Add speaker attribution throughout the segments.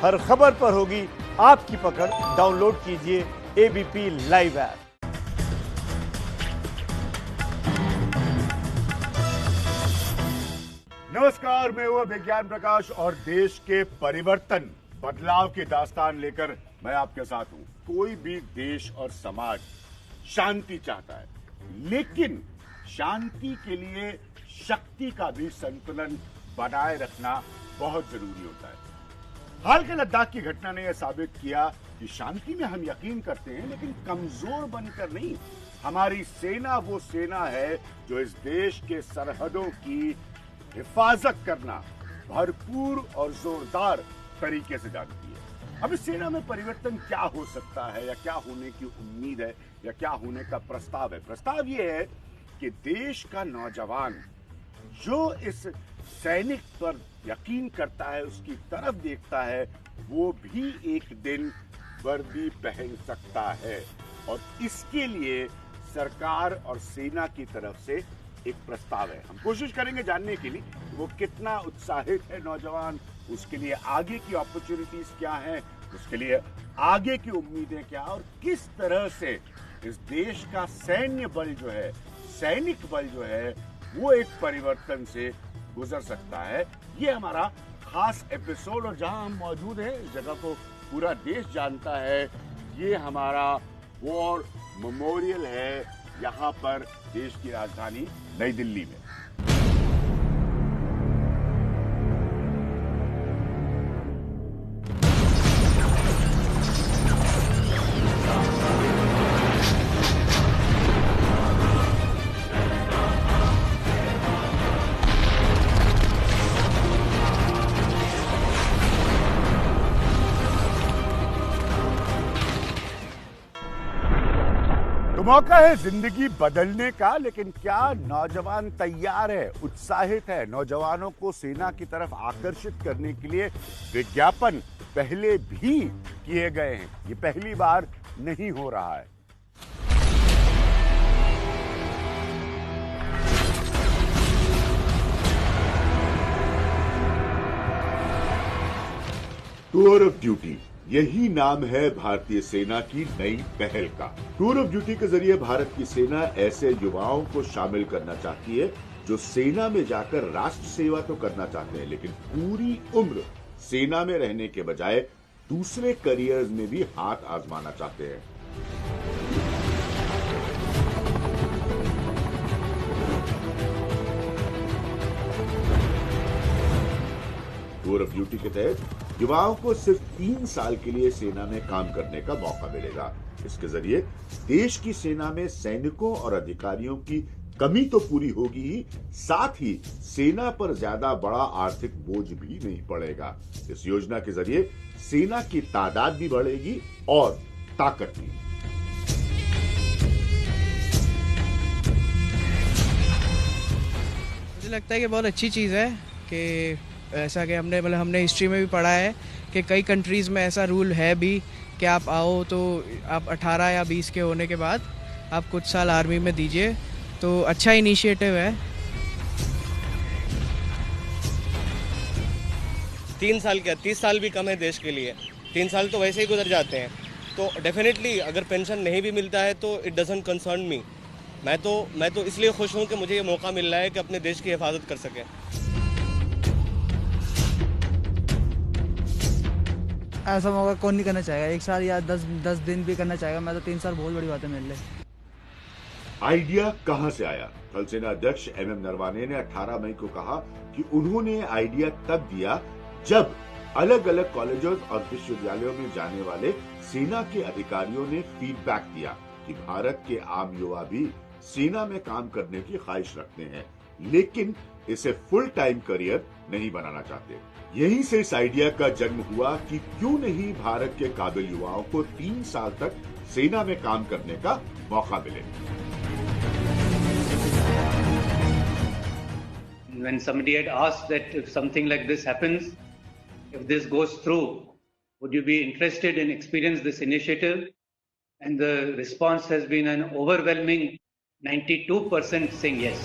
Speaker 1: हर खबर पर होगी आपकी पकड़। डाउनलोड कीजिए एबीपी लाइव ऐप।
Speaker 2: नमस्कार, मैं हूं विज्ञान प्रकाश और देश के परिवर्तन बदलाव की दास्तान लेकर मैं आपके साथ हूं। कोई भी देश और समाज शांति चाहता है, लेकिन शांति के लिए शक्ति का भी संतुलन बनाए रखना बहुत जरूरी होता है। हाल के लद्दाख की घटना ने यह साबित किया कि शांति में हम यकीन करते हैं, लेकिन कमजोर बनकर नहीं। हमारी सेना वो सेना है जो इस देश के सरहदों की हिफाजत करना भरपूर और जोरदार तरीके से जानती है। अब इस सेना में परिवर्तन क्या हो सकता है, या क्या होने की उम्मीद है, या क्या होने का प्रस्ताव है। प्रस्ताव ये है कि देश का नौजवान जो इस सैनिक पर यकीन करता है, उसकी तरफ देखता है, वो भी एक दिन वर्दी पहन सकता है। और इसके लिए सरकार और सेना की तरफ से एक प्रस्ताव है। हम कोशिश करेंगे जानने के लिए वो कितना उत्साहित है नौजवान, उसके लिए आगे की अपॉर्चुनिटीज क्या हैं, उसके लिए आगे की उम्मीदें क्या, और किस तरह से इस देश का सैन्य बल जो है, सैनिक बल जो है, वो एक परिवर्तन से गुजर सकता है। ये हमारा खास एपिसोड, और जहां हम मौजूद हैं इस जगह को पूरा देश जानता है। ये हमारा वॉर मेमोरियल है, यहाँ पर देश की राजधानी नई दिल्ली में। तो मौका है जिंदगी बदलने का, लेकिन क्या नौजवान तैयार है, उत्साहित है? नौजवानों को सेना की तरफ आकर्षित करने के लिए विज्ञापन पहले भी किए गए हैं, ये पहली बार नहीं हो रहा है। टूर ऑफ ड्यूटी, यही नाम है भारतीय सेना की नई पहल का। टूर ऑफ ड्यूटी के जरिए भारत की सेना ऐसे युवाओं को शामिल करना चाहती है जो सेना में जाकर राष्ट्र सेवा तो करना चाहते हैं, लेकिन पूरी उम्र सेना में रहने के बजाय दूसरे करियर्स में भी हाथ आजमाना चाहते हैं। टूर ऑफ ड्यूटी के तहत युवाओं को सिर्फ 3 साल के लिए सेना में काम करने का मौका मिलेगा। इसके जरिए देश की सेना में सैनिकों और अधिकारियों की कमी तो पूरी होगी ही, साथ ही सेना पर ज्यादा बड़ा आर्थिक बोझ भी नहीं पड़ेगा। इस योजना के जरिए सेना की तादाद भी बढ़ेगी और ताकत भी।
Speaker 3: मुझे लगता है कि बहुत अच्छी चीज़ है कि ऐसा कि हमने हिस्ट्री में भी पढ़ा है कि कई कंट्रीज़ में ऐसा रूल है भी कि आप आओ तो आप 18 या 20 के होने के बाद आप कुछ साल आर्मी में दीजिए, तो अच्छा इनिशिएटिव है।
Speaker 4: 3 साल क्या 30 साल भी कम है देश के लिए। 3 साल तो वैसे ही गुजर जाते हैं, तो डेफिनेटली अगर पेंशन नहीं भी मिलता है तो इट डजंट कंसर्न मी। मैं तो इसलिए खुश हूँ कि मुझे ये मौका मिल रहा है कि अपने देश की हिफाजत कर सकें।
Speaker 5: ऐसा मौका कौन नहीं करना चाहेगा? 1 साल या 10 दिन भी करना चाहेगा। मैं तो 3 साल बहुत बड़ी बात है मेरे लिए।
Speaker 2: आइडिया कहां से आया? थल सेना अध्यक्ष MM नरवाने ने 18 मई को कहा कि उन्होंने आइडिया तब दिया जब अलग अलग कॉलेजों और विश्वविद्यालयों में जाने वाले सेना के अधिकारियों ने फीडबैक दिया कि भारत के आम युवा भी सेना में काम करने की ख्वाहिश रखते हैं, लेकिन इसे फुल टाइम करियर नहीं बनाना चाहते। यहीं से इस आइडिया का जन्म हुआ कि क्यों नहीं भारत के काबिल युवाओं को 3 साल तक सेना में काम करने का मौका मिले।
Speaker 6: When somebody had asked that if something like this happens, if this goes through, would you be interested in experience this initiative? And the response has been an overwhelming 92% saying yes.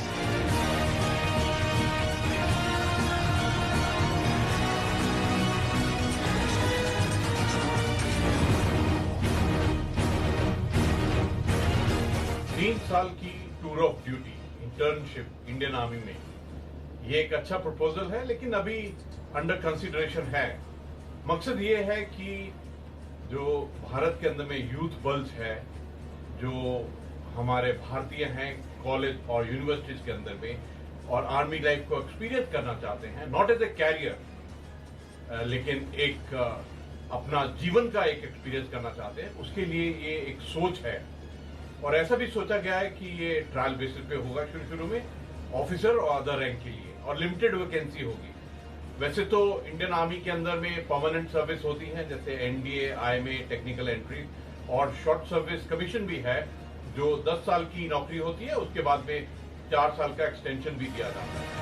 Speaker 7: 3 साल की tour of duty internship Indian army में, ये एक अच्छा proposal है, लेकिन अभी under consideration है। मकसद ये है कि जो भारत के अंदर में यूथ बल्स है, जो हमारे भारतीय हैं कॉलेज और यूनिवर्सिटीज के अंदर में, और आर्मी लाइफ को एक्सपीरियंस करना चाहते हैं, नॉट एज ए कैरियर लेकिन एक अपना जीवन का एक एक्सपीरियंस करना चाहते हैं, उसके लिए ये एक सोच है। और ऐसा भी सोचा गया है कि ये ट्रायल बेसिस पे होगा शुरू में, ऑफिसर और अदर रैंक के लिए, और लिमिटेड वैकेंसी होगी। वैसे तो इंडियन आर्मी के अंदर में परमानेंट सर्विस होती है, जैसे एनडीए, आईएमए, टेक्निकल एंट्री, और शॉर्ट सर्विस कमीशन भी है जो 10 साल की नौकरी होती है, उसके बाद में 4 साल का एक्सटेंशन भी दिया जाता है।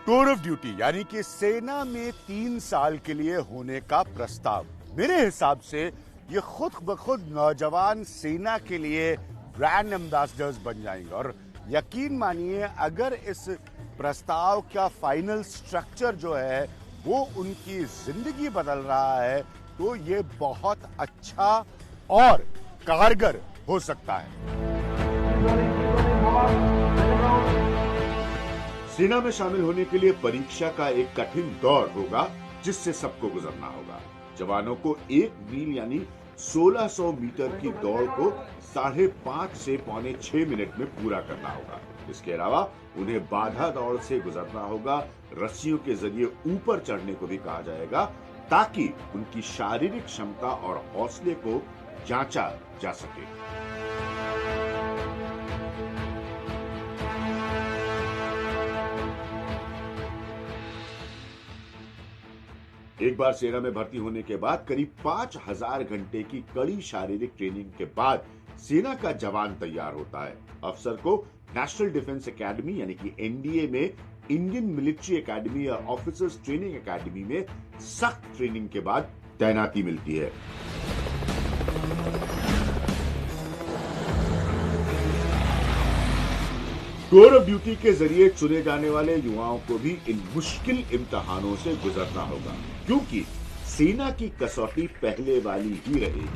Speaker 2: टूर ऑफ ड्यूटी यानी कि सेना में 3 साल के लिए होने का प्रस्ताव, मेरे हिसाब से ये खुद ब खुद नौजवान सेना के लिए ब्रांड एम्बेसडर्स बन जाएंगे। और यकीन मानिए, अगर इस प्रस्ताव का फाइनल स्ट्रक्चर जो है वो उनकी जिंदगी बदल रहा है, तो ये बहुत अच्छा और कारगर हो सकता है। सेना में शामिल होने के लिए परीक्षा का एक कठिन दौर होगा, जिससे सबको गुजरना होगा। जवानों को 1 मील यानी 1600 मीटर की दौड़ को 5.5 से 5.25 मिनट में पूरा करना होगा। इसके अलावा उन्हें बाधा दौड़ से गुजरना होगा। रस्सियों के जरिए ऊपर चढ़ने को भी कहा जाएगा, ताकि उनकी शारीरिक क्षमता और हौसले को जांचा जा सके। एक बार सेना में भर्ती होने के बाद करीब 5000 घंटे की कड़ी शारीरिक ट्रेनिंग के बाद सेना का जवान तैयार होता है। अफसर को नेशनल डिफेंस एकेडमी यानी कि एनडीए में, इंडियन मिलिट्री एकेडमी या ऑफिसर्स ट्रेनिंग एकेडमी में सख्त ट्रेनिंग के बाद तैनाती मिलती है। टूर ऑफ ड्यूटी के जरिए चुने जाने वाले युवाओं को भी इन मुश्किल इम्तिहानों से गुजरना होगा, क्योंकि सेना की कसौटी पहले वाली ही रहेगी।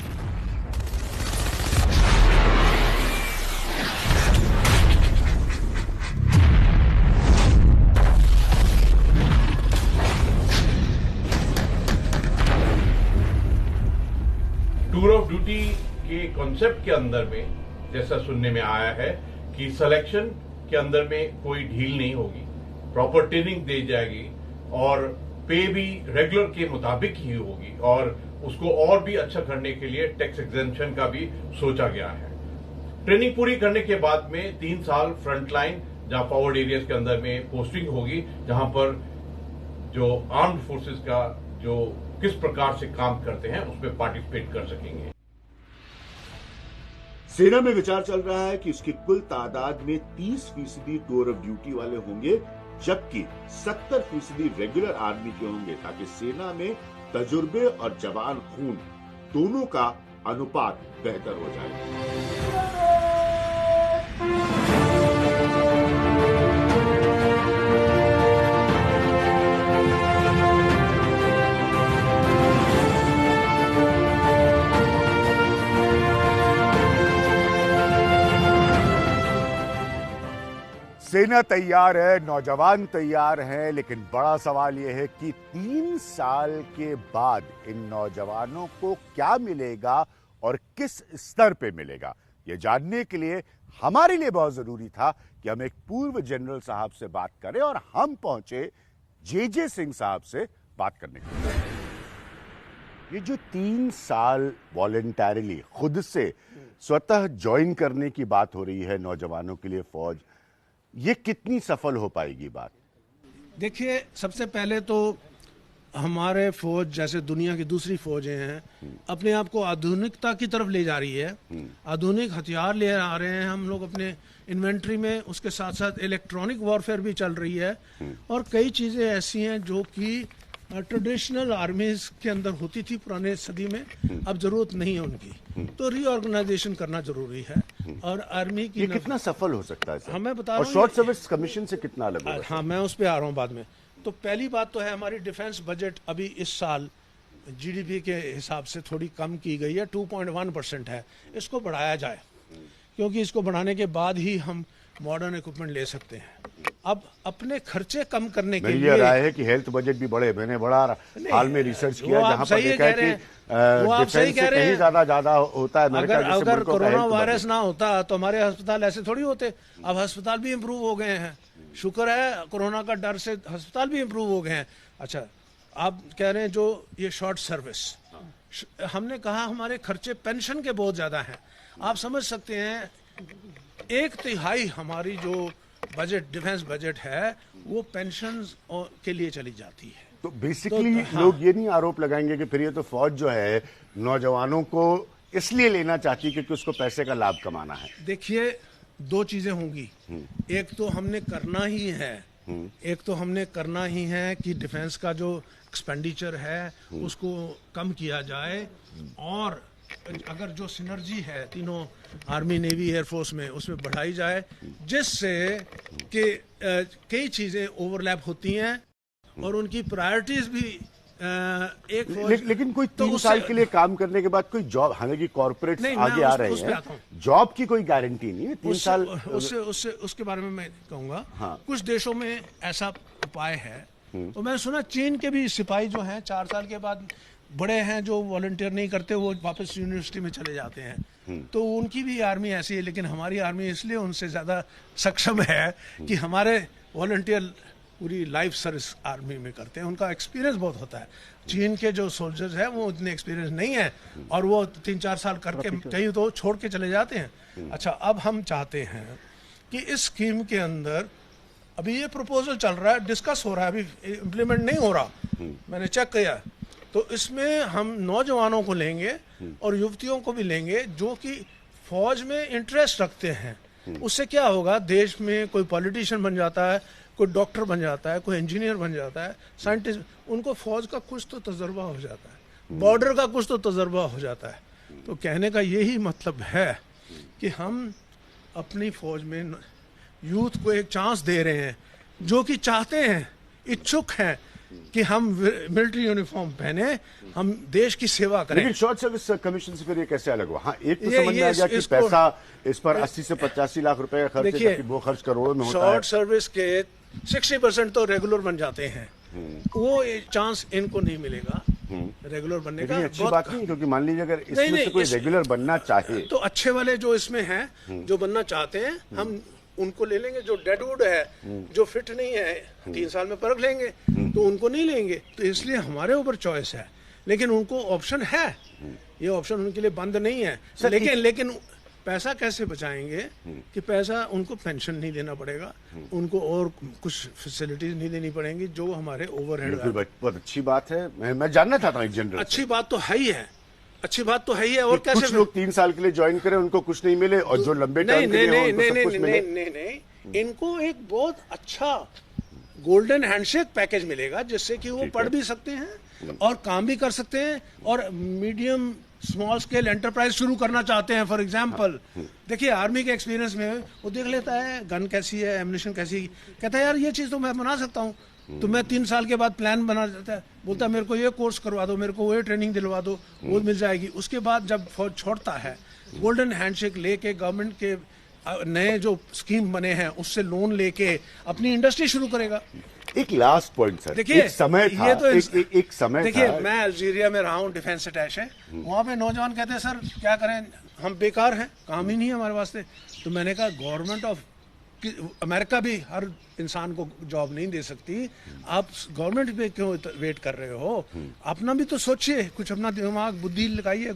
Speaker 7: टूर ऑफ ड्यूटी के कॉन्सेप्ट के अंदर में जैसा सुनने में आया है कि सिलेक्शन के अंदर में कोई ढील नहीं होगी, प्रॉपर ट्रेनिंग दी जाएगी और पे भी रेगुलर के मुताबिक ही होगी, और उसको और भी अच्छा करने के लिए टैक्स एग्जेम्पशन का भी सोचा गया है। ट्रेनिंग पूरी करने के बाद में 3 साल फ्रंट लाइन जहां फॉरवर्ड एरियाज के अंदर में पोस्टिंग होगी, जहां पर जो आर्म्ड फोर्सेस का जो किस प्रकार से काम करते हैं उसमें पार्टिसिपेट कर सकेंगे।
Speaker 2: सेना में विचार चल रहा है कि उसकी कुल तादाद में 30% टूर ऑफ ड्यूटी वाले होंगे, जबकि 70% रेगुलर आर्मी के होंगे, ताकि सेना में तजुर्बे और जवान खून दोनों का अनुपात बेहतर हो जाए। सेना तैयार है, नौजवान तैयार हैं, लेकिन बड़ा सवाल यह है कि 3 साल के बाद इन नौजवानों को क्या मिलेगा और किस स्तर पे मिलेगा। ये जानने के लिए हमारे लिए बहुत जरूरी था कि हम एक पूर्व जनरल साहब से बात करें, और हम पहुंचे जे सिंह साहब से बात करने के लिए। ये जो 3 साल वॉलंटरीली खुद से स्वतः ज्वाइन करने की बात हो रही है नौजवानों के लिए फौज, ये कितनी सफल हो पाएगी बात?
Speaker 8: देखिए, सबसे पहले तो हमारे फौज जैसे दुनिया की दूसरी फौजें हैं, अपने आप को आधुनिकता की तरफ ले जा रही है। आधुनिक हथियार ले आ रहे हैं हम लोग अपने इन्वेंट्री में, उसके साथ साथ इलेक्ट्रॉनिक वॉरफेयर भी चल रही है, और कई चीज़ें ऐसी हैं जो कि ट्रेडिशनल आर्मीज के अंदर होती थी पुराने सदी में, अब जरूरत नहीं है उनकी, तो रीऑर्गेनाइजेशन करना जरूरी है। और आर्मी की
Speaker 2: ये कितना सफल हो सकता है?
Speaker 8: हाँ, मैं बता
Speaker 2: रहा हूँ। और शॉर्ट सर्विस कमीशन से कितना अलग होगा?
Speaker 8: हाँ, मैं उस पर आ रहा हूँ बाद में। तो पहली बात तो है हमारी डिफेंस बजट अभी इस साल जीडीपी के हिसाब से थोड़ी कम की गई है, 2.1% है। इसको बढ़ाया जाए, क्योंकि इसको बढ़ाने के बाद ही हम मॉडर्न इक्विपमेंट ले सकते हैं। अब अपने खर्चे कम करने के
Speaker 2: मेरी
Speaker 8: लिए
Speaker 2: ये राय है कि हेल्थ बजट भी बढ़े। मैंने बड़ा हाल में रिसर्च किया जहां पर देखा है कि डिफेंस से कहीं ज्यादा होता है।
Speaker 8: अगर कोरोना वायरस ना होता तो हमारे अस्पताल ऐसे थोड़ी होते। अब अस्पताल भी इम्प्रूव हो गए हैं, शुक्र है कोरोना का डर से अस्पताल भी इम्प्रूव हो गए हैं। अच्छा, आप कह रहे हैं जो ये शॉर्ट सर्विस, हमने कहा हमारे खर्चे पेंशन के बहुत ज्यादा हैं। आप समझ सकते हैं 1/3 हमारी जो बजट डिफेंस बजट है वो पेंशन के लिए चली जाती है।
Speaker 2: तो बेसिकली लोग ये नहीं आरोप लगाएंगे कि फिर ये तो फौज जो है नौजवानों को इसलिए लेना चाहती है क्योंकि उसको पैसे का लाभ कमाना है?
Speaker 8: देखिए, 2 चीजें होंगी। एक तो हमने करना ही है कि डिफेंस का जो एक्सपेंडिचर है उसको कम किया जाए, और अगर जो सिनर्जी है तीनों आर्मी, नेवी, एयरफोर्स में उसमें बढ़ाई जाए, जिससे कि कई चीजें ओवरलैप होती हैं और उनकी प्रायोरिटीज भी एक
Speaker 2: लेकिन कोई 3 साल के लिए काम करने के बाद कोई जॉब, हालांकि कॉर्पोरेट आगे आ रहे हैं, जॉब की कोई गारंटी नहीं है 3 साल।
Speaker 8: उसके बारे में मैं कहूंगा।
Speaker 2: हाँ।
Speaker 8: कुछ देशों में ऐसा उपाय है। तो मैंने सुना चीन के भी सिपाही जो हैं 4 साल के बाद बड़े हैं जो वॉलंटियर नहीं करते, वो वापस यूनिवर्सिटी में चले जाते हैं। तो उनकी भी आर्मी ऐसी है, लेकिन हमारी आर्मी इसलिए उनसे ज़्यादा सक्षम है कि हमारे वॉलंटियर पूरी लाइफ सर्विस आर्मी में करते हैं, उनका एक्सपीरियंस बहुत होता है। चीन के जो सोल्जर्स हैं वो उतने एक्सपीरियंस नहीं है और वो 3-4 साल करके कहीं तो छोड़ के चले जाते हैं। अच्छा, अब हम चाहते हैं कि इस स्कीम के अंदर अभी ये प्रपोजल चल रहा है, डिस्कस हो रहा है, अभी इम्प्लीमेंट नहीं हो रहा, मैंने चेक किया। तो इसमें हम नौजवानों को लेंगे और युवतियों को भी लेंगे जो कि फौज में इंटरेस्ट रखते हैं। उससे क्या होगा, देश में कोई पॉलिटिशियन बन जाता है, कोई डॉक्टर बन जाता है, कोई इंजीनियर बन जाता है, साइंटिस्ट, उनको फौज का कुछ तो तजुर्बा हो जाता है, बॉर्डर का कुछ तो तजुर्बा हो जाता है। तो कहने का यही मतलब है कि हम अपनी फौज में यूथ को एक चांस दे रहे हैं जो कि चाहते हैं, इच्छुक हैं कि हम मिलिट्री यूनिफॉर्म पहने, हम देश की सेवा करें।
Speaker 2: लेकिन शॉर्ट सर्विस कमीशन से फिर ये कैसे अलग हुआ? हाँ, एक तो समझ में आ गया कि पैसा इस पर 80 से 85 लाख रुपए का खर्च है, वो खर्च करोड़ों में होता है।
Speaker 8: शॉर्ट सर्विस के 60% तो रेगुलर बन जाते हैं, वो चांस इनको नहीं मिलेगा रेगुलर बनने का।
Speaker 2: अच्छी बात नहीं, क्योंकि मान लीजिए अगर इसमें से कोई रेगुलर बनना चाहे तो
Speaker 8: अच्छे वाले जो इसमें हैं, जो बनना चाहते हैं, हम उनको ले लेंगे। जो डेडवुड है, जो फिट नहीं है, 3 साल में परख लेंगे, तो उनको नहीं लेंगे। तो इसलिए हमारे ऊपर चॉइस है, लेकिन उनको ऑप्शन है, ये ऑप्शन उनके लिए बंद नहीं है। लेकिन पैसा कैसे बचाएंगे कि पैसा उनको पेंशन नहीं देना पड़ेगा, उनको और कुछ फैसिलिटीज नहीं देनी पड़ेंगी जो हमारे ओवरहेड।
Speaker 2: बहुत अच्छी बात है, मैं जानना चाहता हूँ जनरल।
Speaker 8: अच्छी बात तो है ही है, अच्छी बात तो है ही है। और कैसे
Speaker 2: कुछ लोग 3 साल के लिए ज्वाइन करें, उनको कुछ नहीं मिले, और जो लंबे टाइम के लिए उनको सब कुछ मिले।
Speaker 8: नहीं, इनको एक बहुत अच्छा गोल्डन हैंडशेक पैकेज मिलेगा, जिससे कि वो पढ़ भी सकते हैं और काम भी कर सकते हैं, और मीडियम स्मॉल स्केल एंटरप्राइज शुरू करना चाहते हैं। फॉर एग्जांपल, देखिए आर्मी के एक्सपीरियंस में वो देख लेता है गन कैसी है, एम्युनिशन कैसी, कहता है यार ये चीज़ तो मैं बना सकता हूँ। तो मैं 3 साल के बाद प्लान बना देता है, बोलता है मेरे को ये कोर्स करवा दो, मेरे को ये ट्रेनिंग दिलवा दो, वो मिल जाएगी। उसके बाद जब फौज छोड़ता है, गोल्डन हैंडशेक लेके गवर्नमेंट के नए जो स्कीम बने हैं उससे लोन लेके अपनी इंडस्ट्री शुरू करेगा।
Speaker 2: एक लास्ट पॉइंट सर,
Speaker 8: देखिए
Speaker 2: एक समय था, एक समय
Speaker 8: देखिए
Speaker 2: था।
Speaker 8: मैं अल्जीरिया में रहा हूँ, डिफेंस अटैच है, वहाँ पे नौजवान कहते हैं सर क्या करें, हम बेकार हैं, काम ही नहीं है हमारे वास्ते। तो मैंने कहा गवर्नमेंट ऑफ अमेरिका भी हर इंसान को जॉब नहीं दे सकती, आप गवर्नमेंट पे क्यों वेट कर रहे हो, अपना भी तो सोचिए, कुछ अपना दिमाग बुद्धि लगाइए,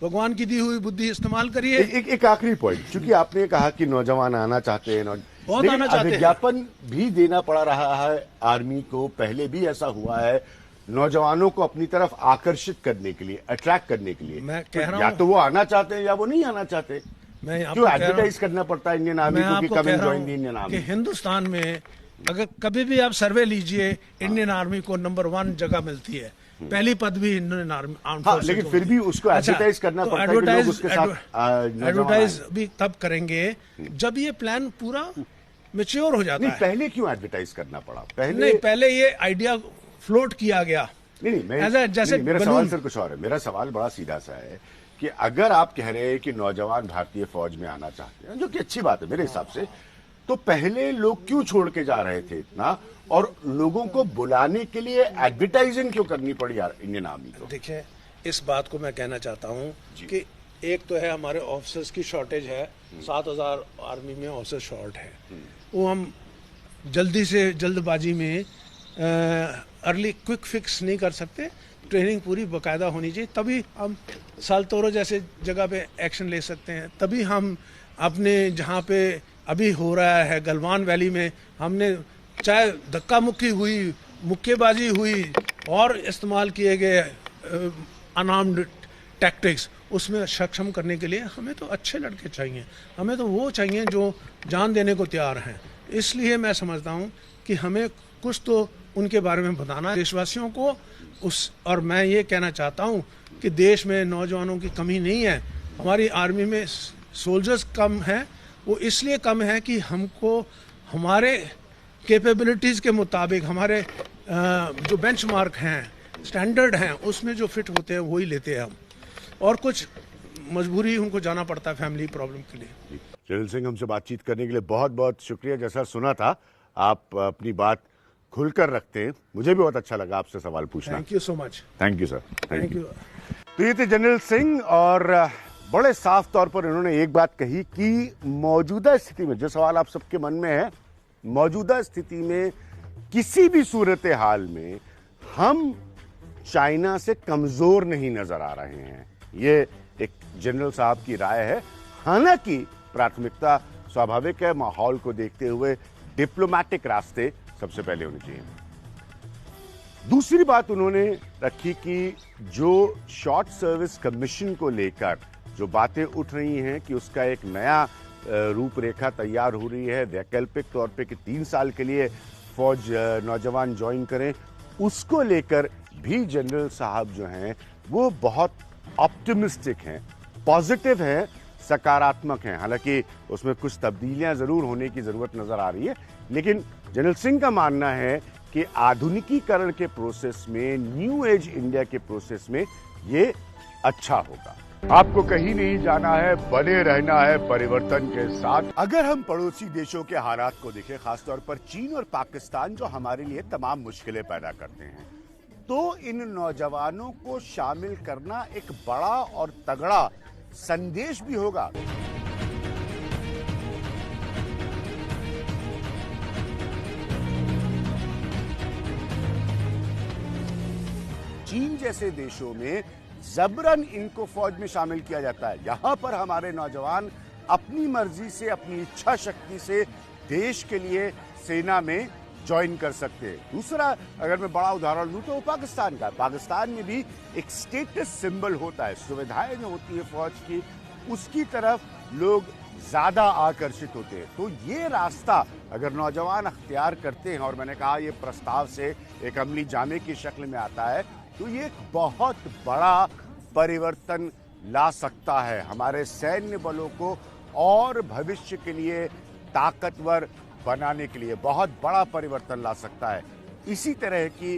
Speaker 8: भगवान की दी हुई बुद्धि इस्तेमाल करिए।
Speaker 2: एक आखिरी पॉइंट, क्योंकि आपने कहा कि नौजवान आना चाहते हैं,
Speaker 8: बहुत आना चाहते हैं,
Speaker 2: विज्ञापन भी देना पड़ रहा है आर्मी को, पहले भी ऐसा हुआ है, नौजवानों को अपनी तरफ आकर्षित करने के लिए, अट्रैक्ट करने के लिए।
Speaker 8: मैं कह रहा हूं,
Speaker 2: या तो वो आना चाहते हैं या वो नहीं आना चाहते। क्यों एडवर्टाइज करना पड़ता है इंडियन आर्मी को कि come and join the Indian army?
Speaker 8: Hindustan में अगर कभी भी आप सर्वे लीजिए, इंडियन आर्मी को नंबर 1 जगह मिलती है, पहली पद भी इंडियन आर्मी।
Speaker 2: हाँ, लेकिन फिर भी उसको एडवर्टाइज करना पड़ता है कि लोग उसके साथ
Speaker 8: एडवर्टाइज भी तब करेंगे जब ये प्लान पूरा मेच्योर हो जाता
Speaker 2: नहीं,
Speaker 8: है।
Speaker 2: पहले क्यों एडवर्टाइज करना पड़ा?
Speaker 8: पहले ये आइडिया फ्लोट किया गया।
Speaker 2: जैसे मेरा सवाल सर कुछ और है। मेरा सवाल बड़ा सीधा सा है कि अगर आप कह रहे हैं कि नौजवान भारतीय फौज में आना चाहते हैं, जो कि अच्छी बात है मेरे हिसाब से, तो पहले लोग क्यों छोड़ के जा रहे थे इतना, और लोगों को बुलाने के लिए एडवर्टाइजिंग क्यों करनी पड़ी यार इंडियन आर्मी को?
Speaker 8: देखिए, इस बात को मैं कहना चाहता हूँ कि एक तो है हमारे ऑफिसर्स की शॉर्टेज है, 7,000 आर्मी में ऑफिसर शॉर्ट है, वो हम जल्दी से जल्दबाजी में अर्ली क्विक फिक्स नहीं कर सकते। ट्रेनिंग पूरी बाकायदा होनी चाहिए, तभी हम सालतोरो जैसे जगह पे एक्शन ले सकते हैं। तभी हम अपने जहाँ पे अभी हो रहा है गलवान वैली में, हमने चाहे धक्का मुक्की हुई, मुक्केबाजी हुई और इस्तेमाल किए गए अनआर्म्ड टैक्टिक्स, उसमें सक्षम करने के लिए हमें तो अच्छे लड़के चाहिए, हमें तो वो चाहिए जो जान देने को तैयार हैं। इसलिए मैं समझता हूँ कि हमें कुछ तो उनके बारे में बताना देशवासियों को। और मैं ये कहना चाहता हूँ कि देश में नौजवानों की कमी नहीं है, हमारी आर्मी में सोल्जर्स कम हैं, वो इसलिए कम है कि हमको हमारे कैपेबिलिटीज़ के मुताबिक हमारे जो बेंचमार्क हैं, स्टैंडर्ड हैं, उसमें जो फिट होते हैं वही लेते हैं हम, और कुछ मजबूरी उनको जाना पड़ता है फैमिली प्रॉब्लम के लिए।
Speaker 2: जनरल सिंह, हमसे बातचीत करने के लिए बहुत बहुत शुक्रिया। जैसा सुना था, आप अपनी बात खुलकर रखते हैं, मुझे भी बहुत अच्छा लगा आपसे सवाल पूछना।
Speaker 8: Thank you so much.
Speaker 2: Thank you sir.
Speaker 8: Thank you.
Speaker 2: तो ये थे जनरल सिंह, और बड़े साफ तौर पर इन्होंने एक बात कही कि मौजूदा स्थिति में, जो सवाल आप सबके मन में है, मौजूदा स्थिति में किसी भी सूरत हाल में हम चाइना से कमजोर नहीं नजर आ रहे हैं। ये एक जनरल साहब की राय है। हालांकि प्राथमिकता स्वाभाविक है, माहौल को देखते हुए डिप्लोमेटिक रास्ते सबसे पहले होने चाहिए। दूसरी बात उन्होंने रखी कि जो शॉर्ट सर्विस कमीशन को लेकर जो बातें उठ रही हैं कि उसका एक नया रूपरेखा तैयार हो रही है, वैकल्पिक तौर पे कि 3 साल के लिए फौज नौजवान ज्वाइन करें, उसको लेकर भी जनरल साहब जो हैं वो बहुत ऑप्टिमिस्टिक हैं, पॉजिटिव हैं, सकारात्मक हैं। हालांकि उसमें कुछ तब्दीलियां जरूर होने की जरूरत नजर आ रही है, लेकिन जनरल सिंह का मानना है कि आधुनिकीकरण के प्रोसेस में, न्यू एज इंडिया के प्रोसेस में ये अच्छा होगा। आपको कहीं नहीं जाना है, बने रहना है परिवर्तन के साथ। अगर हम पड़ोसी देशों के हालात को देखें, खासतौर पर चीन और पाकिस्तान जो हमारे लिए तमाम मुश्किलें पैदा करते हैं, तो इन नौजवानों को शामिल करना एक बड़ा और तगड़ा संदेश भी होगा। चीन जैसे देशों में जबरन इनको फौज में शामिल किया जाता है। यहां पर हमारे नौजवान अपनी मर्जी से, अपनी इच्छा शक्ति से देश के लिए सेना में ज्वाइन कर सकते हैं। दूसरा, अगर मैं बड़ा उदाहरण लूं तो पाकिस्तान का। पाकिस्तान में भी एक स्टेटस सिंबल होता है, सुविधाएं जो होती है फौज की, उसकी तरफ लोग ज्यादा आकर्षित होते हैं। तो ये रास्ता अगर नौजवान अख्तियार करते हैं, और मैंने कहा ये प्रस्ताव से एक अमली जामे की शक्ल में आता है, तो ये एक बहुत बड़ा परिवर्तन ला सकता है, हमारे सैन्य बलों को और भविष्य के लिए ताकतवर बनाने के लिए बहुत बड़ा परिवर्तन ला सकता है। इसी तरह की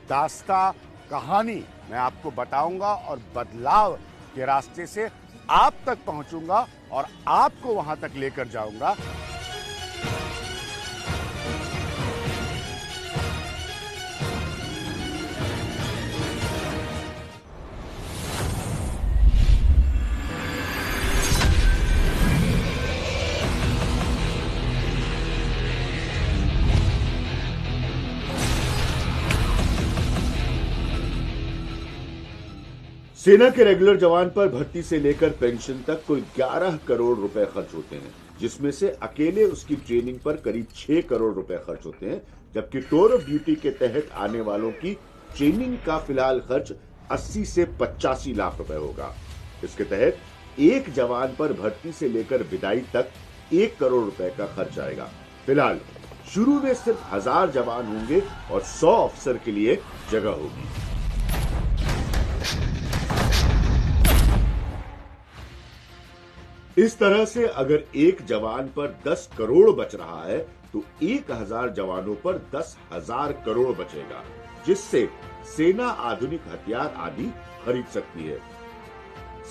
Speaker 2: दास्तां कहानी मैं आपको बताऊंगा और बदलाव के रास्ते से आप तक पहुंचूंगा और आपको वहां तक लेकर जाऊंगा। सेना के रेगुलर जवान पर भर्ती से लेकर पेंशन तक कोई 11 करोड़ रुपए खर्च होते हैं, जिसमें से अकेले उसकी ट्रेनिंग पर करीब 6 करोड़ रुपए खर्च होते हैं, जबकि टूर ऑफ ड्यूटी के तहत आने वालों की ट्रेनिंग का फिलहाल खर्च 80 से 85 लाख रुपए होगा। इसके तहत एक जवान पर भर्ती से लेकर विदाई तक 1 करोड़ रुपए का खर्च आएगा। फिलहाल शुरू में सिर्फ 1000 जवान होंगे और 100 अफसर के लिए जगह होगी। इस तरह से अगर एक जवान पर 10 करोड़ बच रहा है तो 1000 जवानों पर 10,000 करोड़ बचेगा, जिससे सेना आधुनिक हथियार आदि खरीद सकती है।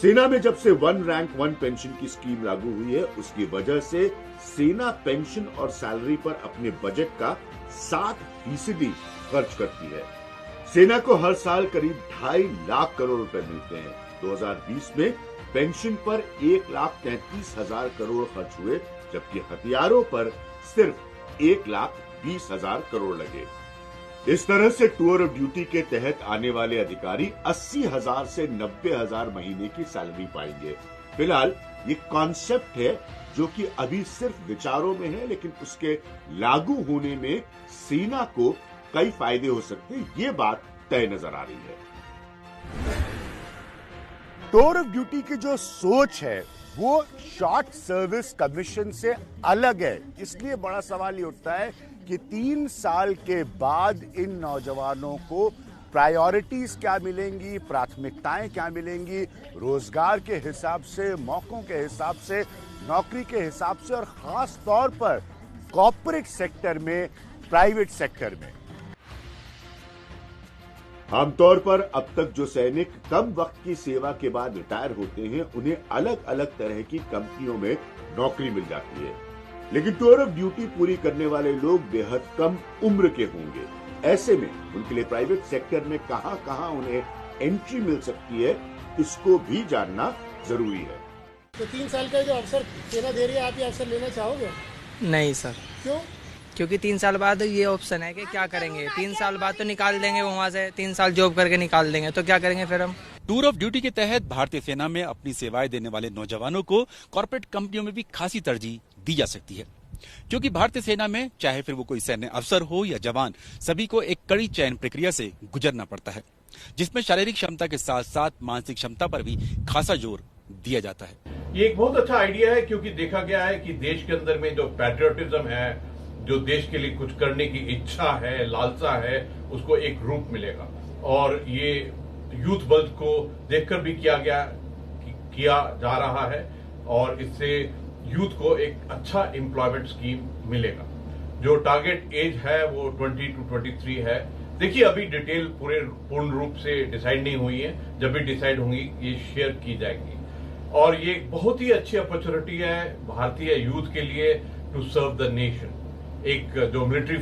Speaker 2: सेना में जब से 1 रैंक 1 पेंशन की स्कीम लागू हुई है, उसकी वजह से सेना पेंशन और सैलरी पर अपने बजट का 60% खर्च करती है। सेना को हर साल करीब 2.5 लाख करोड़ रुपए मिलते हैं। 2020 में पेंशन पर 1,33,000 करोड़ खर्च हुए, जबकि हथियारों पर सिर्फ 1,20,000 करोड़ लगे। इस तरह से टूर ऑफ ड्यूटी के तहत आने वाले अधिकारी 80,000 से 90,000 महीने की सैलरी पाएंगे। फिलहाल ये कॉन्सेप्ट है जो कि अभी सिर्फ विचारों में है, लेकिन उसके लागू होने में सेना को कई फायदे हो सकते हैं, ये बात तय नजर आ रही है।
Speaker 1: टूर ऑफ ड्यूटी की जो सोच है वो शॉर्ट सर्विस कमीशन से अलग है। इसलिए बड़ा सवाल ये उठता है कि 3 साल के बाद इन नौजवानों को प्रायोरिटीज क्या मिलेंगी, प्राथमिकताएं क्या मिलेंगी, रोजगार के हिसाब से, मौकों के हिसाब से, नौकरी के हिसाब से, और खास तौर पर कॉर्पोरेट सेक्टर में, प्राइवेट सेक्टर में।
Speaker 2: आमतौर पर अब तक जो सैनिक कम वक्त की सेवा के बाद रिटायर होते हैं, उन्हें अलग अलग तरह की कंपनियों में नौकरी मिल जाती है, लेकिन टूर ऑफ ड्यूटी पूरी करने वाले लोग बेहद कम उम्र के होंगे। ऐसे में उनके लिए प्राइवेट सेक्टर में कहां उन्हें एंट्री मिल सकती है, इसको भी जानना जरूरी है।
Speaker 9: तो 3 साल का जो अवसर सेना दे रही है, आप ये अवसर लेना चाहोगे?
Speaker 3: नहीं सर।
Speaker 9: क्यों?
Speaker 3: क्योंकि 3 साल बाद ये ऑप्शन है कि क्या करेंगे, 3 साल बाद तो निकाल देंगे वहाँ से, 3 साल जॉब करके निकाल देंगे, तो क्या करेंगे फिर हम।
Speaker 10: टूर ऑफ ड्यूटी के तहत भारतीय सेना में अपनी सेवाएं देने वाले नौजवानों को कॉर्पोरेट कंपनियों में भी खासी तरजीह दी जा सकती है, क्योंकि भारतीय सेना में चाहे फिर वो कोई सैन्य अफसर हो या जवान, सभी को एक कड़ी चयन प्रक्रिया से गुजरना पड़ता है, जिसमें शारीरिक क्षमता के साथ साथ मानसिक क्षमता पर भी खासा जोर दिया जाता है।
Speaker 7: ये एक बहुत अच्छा आइडिया है, क्योंकि देखा गया है कि देश के अंदर में जो पैट्रियोटिज्म है, जो देश के लिए कुछ करने की इच्छा है, लालसा है, उसको एक रूप मिलेगा। और ये यूथ बल्क को देखकर भी किया जा रहा है, और इससे यूथ को एक अच्छा एम्प्लॉयमेंट स्कीम मिलेगा। जो टारगेट एज है वो 20 to 23 है। देखिए, अभी डिटेल पूर्ण रूप से डिसाइड नहीं हुई है, जब भी डिसाइड होंगी ये शेयर की जाएगी। और ये एक बहुत ही अच्छी अपॉर्चुनिटी है भारतीय यूथ के लिए टू सर्व द नेशन। एक जो मिलिट्री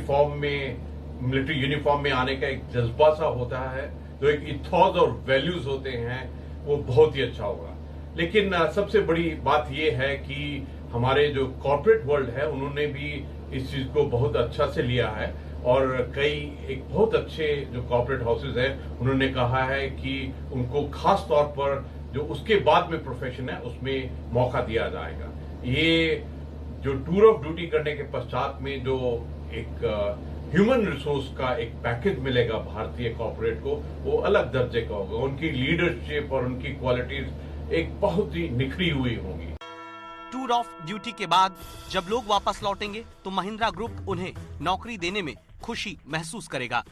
Speaker 7: यूनिफॉर्म में आने का एक जज्बा सा होता है, जो एक इथॉस और वैल्यूज होते हैं, वो बहुत ही अच्छा होगा। लेकिन सबसे बड़ी बात यह है कि हमारे जो कॉर्पोरेट वर्ल्ड है, उन्होंने भी इस चीज को बहुत अच्छा से लिया है, और एक बहुत अच्छे जो कॉर्पोरेट हाउसेज हैं, उन्होंने कहा है कि उनको खास तौर पर जो उसके बाद में प्रोफेशन है उसमें मौका दिया जाएगा। ये जो टूर ऑफ ड्यूटी करने के पश्चात में जो एक ह्यूमन रिसोर्स का एक पैकेज मिलेगा भारतीय कॉर्पोरेट को, वो अलग दर्जे का होगा। उनकी लीडरशिप और उनकी क्वालिटीज एक बहुत ही निखरी हुई होंगी।
Speaker 11: टूर ऑफ ड्यूटी के बाद जब लोग वापस लौटेंगे तो महिंद्रा ग्रुप उन्हें नौकरी देने में खुशी महसूस करेगा।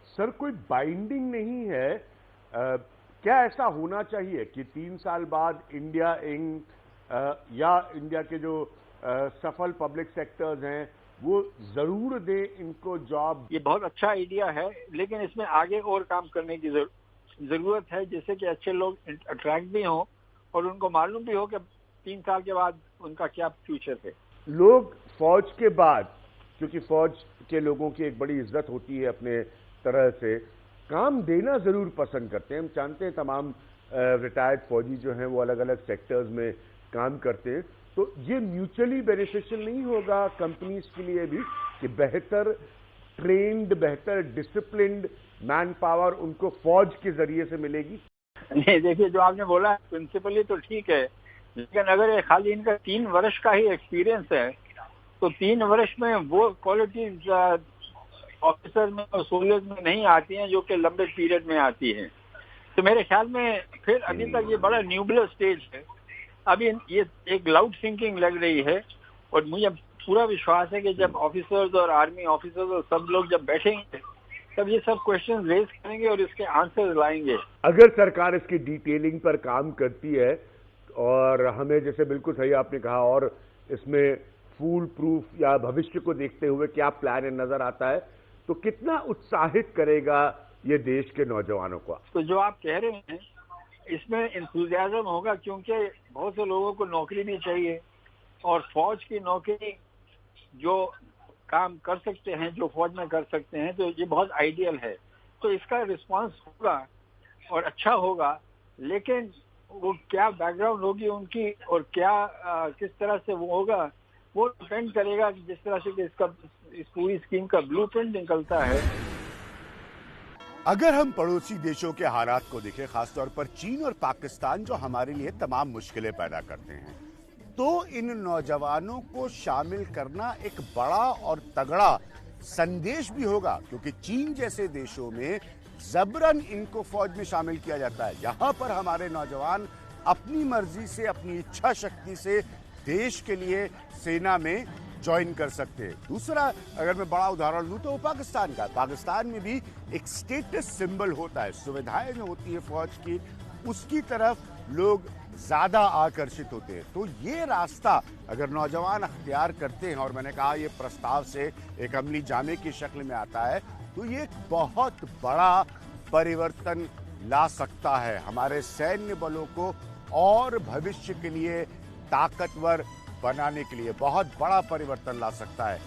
Speaker 1: सर, कोई बाइंडिंग नहीं है। क्या ऐसा होना चाहिए कि 3 साल बाद इंडिया या इंडिया के जो सफल पब्लिक सेक्टर्स हैं वो जरूर दे इनको जॉब?
Speaker 12: ये बहुत अच्छा आइडिया है, लेकिन इसमें आगे और काम करने की जरूरत है, जिससे कि अच्छे लोग अट्रैक्ट भी हों और उनको मालूम भी हो कि 3 साल के बाद उनका क्या फ्यूचर है।
Speaker 1: लोग फौज के बाद, क्योंकि फौज के लोगों की एक बड़ी इज्जत होती है अपने तरह से, काम देना जरूर पसंद करते हैं। हम जानते हैं तमाम रिटायर्ड फौजी जो हैं वो अलग अलग सेक्टर्स में काम करते हैं, तो ये म्यूचुअली बेनिफिशियल नहीं होगा कंपनीज के लिए भी कि बेहतर ट्रेन्ड, बेहतर डिसिप्लिन्ड मैन पावर उनको फौज के जरिए से मिलेगी?
Speaker 12: नहीं, देखिए, जो आपने बोला प्रिंसिपली तो ठीक है, लेकिन अगर ये खाली इनका 3 वर्ष का ही एक्सपीरियंस है तो 3 वर्ष में वो क्वालिटीज ऑफिसर में और सोल्जर्स में नहीं आती हैं जो कि लंबे पीरियड में आती हैं। तो मेरे ख्याल में फिर अभी तक ये बड़ा न्यूबलर स्टेज है। अभी ये एक लाउड थिंकिंग लग रही है, और मुझे पूरा विश्वास है कि जब ऑफिसर्स और आर्मी ऑफिसर्स और सब लोग जब बैठेंगे तब ये सब क्वेश्चन रेज करेंगे और इसके आंसर्स लाएंगे।
Speaker 1: अगर सरकार इसकी डिटेलिंग पर काम करती है और हमें जैसे बिल्कुल सही आपने कहा, और इसमें फूल प्रूफ या भविष्य को देखते हुए क्या प्लान नजर आता है, तो कितना उत्साहित करेगा ये देश के नौजवानों को?
Speaker 12: तो जो आप कह रहे हैं इसमें इंथुजियाज्म होगा, क्योंकि बहुत से लोगों को नौकरी भी चाहिए और फौज की नौकरी जो काम कर सकते हैं, जो फौज में कर सकते हैं, तो ये बहुत आइडियल है। तो इसका रिस्पांस होगा और अच्छा होगा, लेकिन वो क्या बैकग्राउंड होगी उनकी और क्या किस तरह से वो होगा, वो डिपेंड करेगा कि जिस तरह से इस पूरी स्कीम का ब्लूप्रिंट निकलता है।
Speaker 1: अगर हम पड़ोसी देशों के हालात को देखें, खासतौर पर चीन और पाकिस्तान जो हमारे लिए तमाम मुश्किलें पैदा करते हैं, तो इन नौजवानों को शामिल करना एक बड़ा और तगड़ा संदेश भी होगा, क्योंकि चीन जैसे देशों में जबरन इनको फौज में शामिल किया जाता है। यहां पर हमारे नौजवान अपनी मर्जी से, अपनी इच्छा शक्ति से देश के लिए सेना में ज्वाइन कर सकते हैं। दूसरा, अगर मैं बड़ा उदाहरण दूं तो वो पाकिस्तान का। पाकिस्तान में भी एक स्टेटस सिंबल होता है, सुविधाएं जो होती है फौज की, उसकी तरफ लोग ज्यादा आकर्षित होते हैं। तो ये रास्ता अगर नौजवान अख्तियार करते हैं, और मैंने कहा ये प्रस्ताव से एक अमली जामे की शक्ल में आता है, तो ये एक बहुत बड़ा परिवर्तन ला सकता है। हमारे सैन्य बलों को और भविष्य के लिए ताकतवर बनाने के लिए बहुत बड़ा परिवर्तन ला सकता है।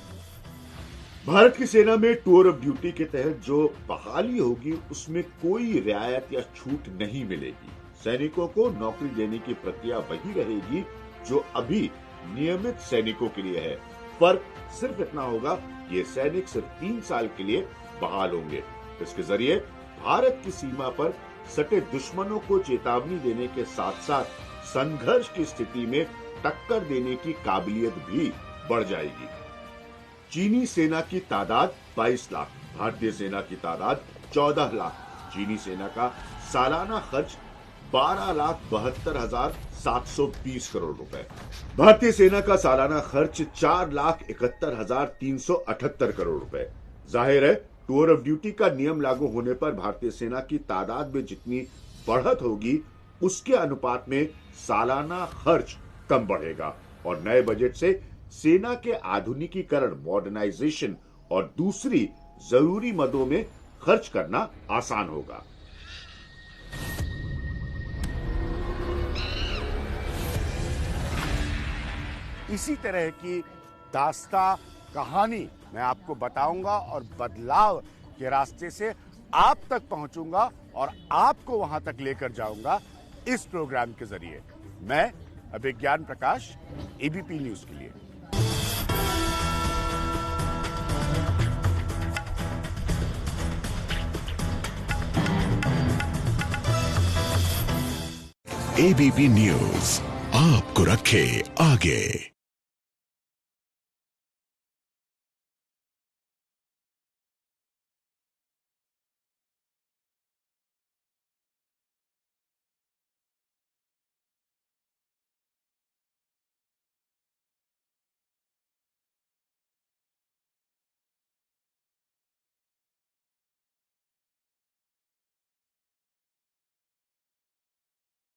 Speaker 2: भारत की सेना में टूर ऑफ ड्यूटी के तहत जो बहाली होगी उसमें कोई रियायत या छूट नहीं मिलेगी। सैनिकों को नौकरी देने की प्रक्रिया वही रहेगी जो अभी नियमित सैनिकों के लिए है। फर्क सिर्फ इतना होगा, ये सैनिक सिर्फ 3 साल के लिए बहाल होंगे। इसके जरिए भारत की सीमा पर सटे दुश्मनों को चेतावनी देने के साथ साथ संघर्ष की स्थिति में टक्कर देने की काबिलियत भी बढ़ जाएगी। चीनी सेना की तादाद 22 लाख, भारतीय सेना की तादाद 14 लाख। चीनी सेना का सालाना खर्च 12,72,720 करोड़ रुपए। भारतीय सेना का सालाना खर्च 4,71,378 करोड़ रुपए। जाहिर है, टूर ऑफ ड्यूटी का नियम लागू होने पर भारतीय सेना की तादाद में जितनी बढ़त होगी, उसके अनुपात में सालाना खर्च कम बढ़ेगा और नए बजट से सेना के आधुनिकीकरण, मॉडर्नाइजेशन और दूसरी जरूरी मदों में खर्च करना आसान होगा।
Speaker 1: इसी तरह की दास्तां कहानी मैं आपको बताऊंगा और बदलाव के रास्ते से आप तक पहुंचूंगा और आपको वहां तक लेकर जाऊंगा इस प्रोग्राम के जरिए। मैं अभिज्ञान प्रकाश, एबीपी न्यूज के लिए।
Speaker 13: एबीपी न्यूज आपको रखे आगे।